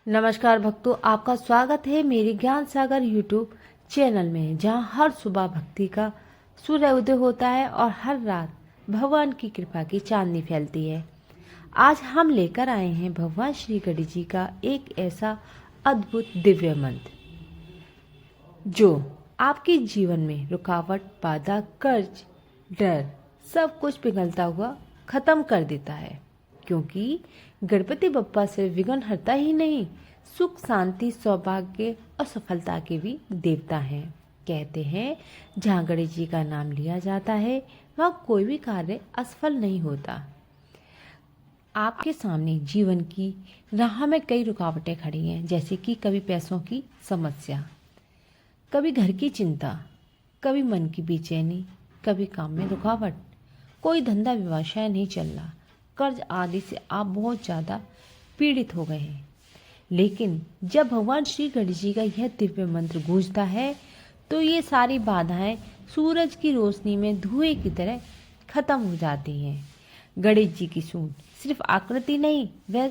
नमस्कार भक्तों, आपका स्वागत है मेरे ज्ञान सागर यूट्यूब चैनल में, जहां हर सुबह भक्ति का सूर्य उदय होता है और हर रात भगवान की कृपा की चांदनी फैलती है। आज हम लेकर आए हैं भगवान श्री गणेश जी का एक ऐसा अद्भुत दिव्य मंत्र जो आपके जीवन में रुकावट, बाधा, कर्ज, डर सब कुछ पिघलता हुआ खत्म कर देता है। क्योंकि गणपति बप्पा सिर्फ विघ्न हरता ही नहीं, सुख, शांति, सौभाग्य और सफलता के भी देवता हैं। कहते हैं जहाँ गणेश जी का नाम लिया जाता है वहाँ कोई भी कार्य असफल नहीं होता। आपके सामने जीवन की राह में कई रुकावटें खड़ी हैं, जैसे कि कभी पैसों की समस्या, कभी घर की चिंता, कभी मन की बेचैनी, कभी काम में रुकावट, कोई धंधा व्यवसाय नहीं चल रहा, कर्ज आदि से आप बहुत ज़्यादा पीड़ित हो गए हैं। लेकिन जब भगवान श्री गणेश जी का यह दिव्य मंत्र गूंजता है तो ये सारी बाधाएं सूरज की रोशनी में धुएं की तरह खत्म हो जाती हैं। गणेश जी की सूंड सिर्फ आकृति नहीं, वह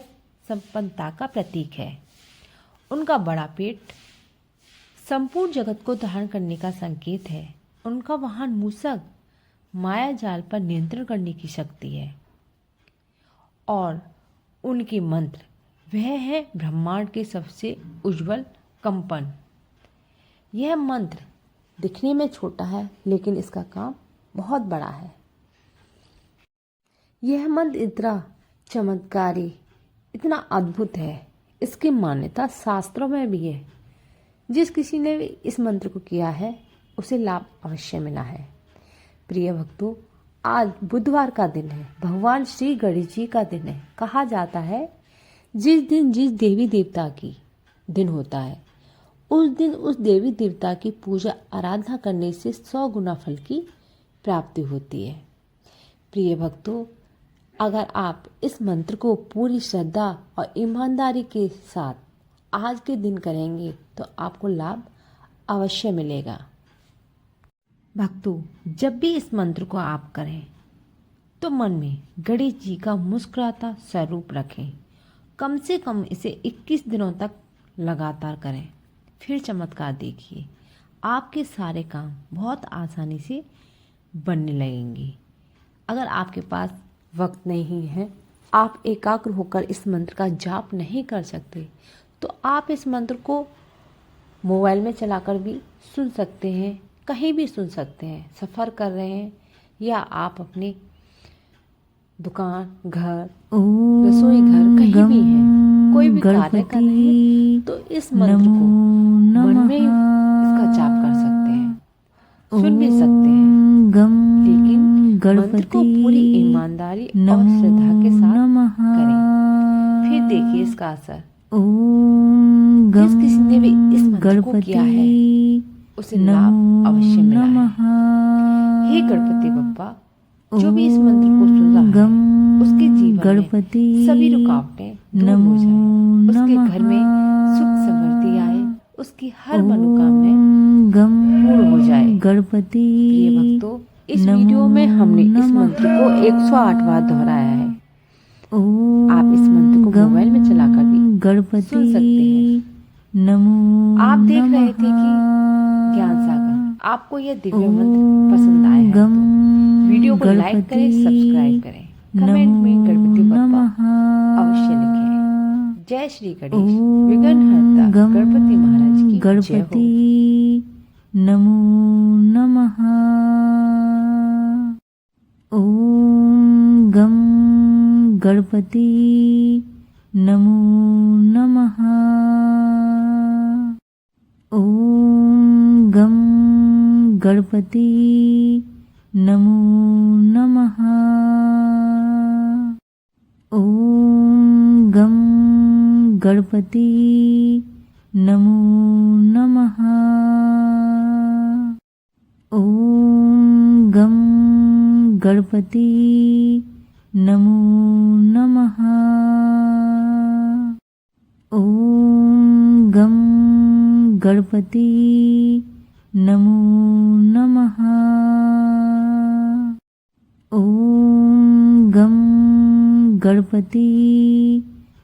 संपन्नता का प्रतीक है। उनका बड़ा पेट संपूर्ण जगत को धारण करने का संकेत है। उनका वाहन मूषक माया जाल पर नियंत्रण करने की शक्ति है और उनके मंत्र वह है ब्रह्मांड के सबसे उज्जवल कंपन। यह मंत्र दिखने में छोटा है लेकिन इसका काम बहुत बड़ा है। यह मंत्र इतना चमत्कारी, इतना अद्भुत है, इसकी मान्यता शास्त्रों में भी है। जिस किसी ने भी इस मंत्र को किया है उसे लाभ अवश्य मिला है। प्रिय भक्तों, आज बुधवार का दिन है, भगवान श्री गणेश जी का दिन है। कहा जाता है जिस दिन जिस देवी देवता की दिन होता है उस दिन उस देवी देवता की पूजा आराधना करने से 100 गुना फल की प्राप्ति होती है। प्रिय भक्तों, अगर आप इस मंत्र को पूरी श्रद्धा और ईमानदारी के साथ आज के दिन करेंगे तो आपको लाभ अवश्य मिलेगा। भक्तों, जब भी इस मंत्र को आप करें तो मन में गणेश जी का मुस्कुराता स्वरूप रखें। कम से कम इसे 21 दिनों तक लगातार करें, फिर चमत्कार देखिए। आपके सारे काम बहुत आसानी से बनने लगेंगे। अगर आपके पास वक्त नहीं है, आप एकाग्र होकर इस मंत्र का जाप नहीं कर सकते, तो आप इस मंत्र को मोबाइल में चलाकर भी सुन सकते हैं, कहीं भी सुन सकते हैं। सफ़र कर रहे हैं या आप अपने दुकान, घर, रसोई घर कहीं भी है, कोई भी कार्य कर रहे हैं तो इस मंत्र को मन में इसका जाप कर सकते हैं, सुन भी सकते हैं। लेकिन मंत्र को पूरी ईमानदारी और श्रद्धा के साथ करें, फिर देखिए इसका असर। जिस किसी ने भी इस मंत्र को किया है उसे लाभ अवश्य मिला है। हे गणपति बप्पा, जो भी इस मंत्र को सुन रहा है उसके जीवन में सभी रुकावटें दूर हो जाए, उसके घर में सुख समृद्धि आए, उसकी हर मनोकामना पूर्ण हो जाए। प्रिय भक्तों, इस वीडियो में हमने इस मंत्र को 108 बार दोहराया है। आप इस मंत्र को मोबाइल में चलाकर भी सुन सकते हैं। आप देख रहे थे कि ज्ञान सागर, आपको यह दिव्य मंत्र पसंद आया है तो वीडियो को लाइक करें, सब्सक्राइब करें, कमेंट में गणपति बप्पा अवश्य लिखें। जय श्री गणेश, विघ्नहर्ता गणपति महाराज की जय हो। नमो नमः। ओम गम गणपति नमो नमः। ओम गम गणपति नमो नमः। ओम गम गणपति नमो नमः। ओम गम गणपति नमो नमः। ओम गम गणपति नमो नमः। ओम गम गणपति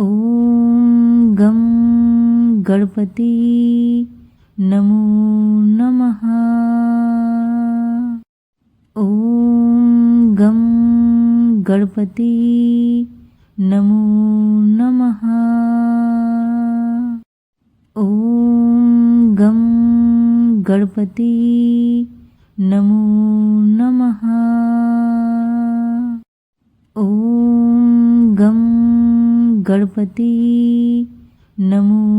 ॐ गं गणपति नमो नमः। ॐ गं गणपति नमो नमः। ॐ गं गणपति नमो नमः। ॐ गं गणपति नमो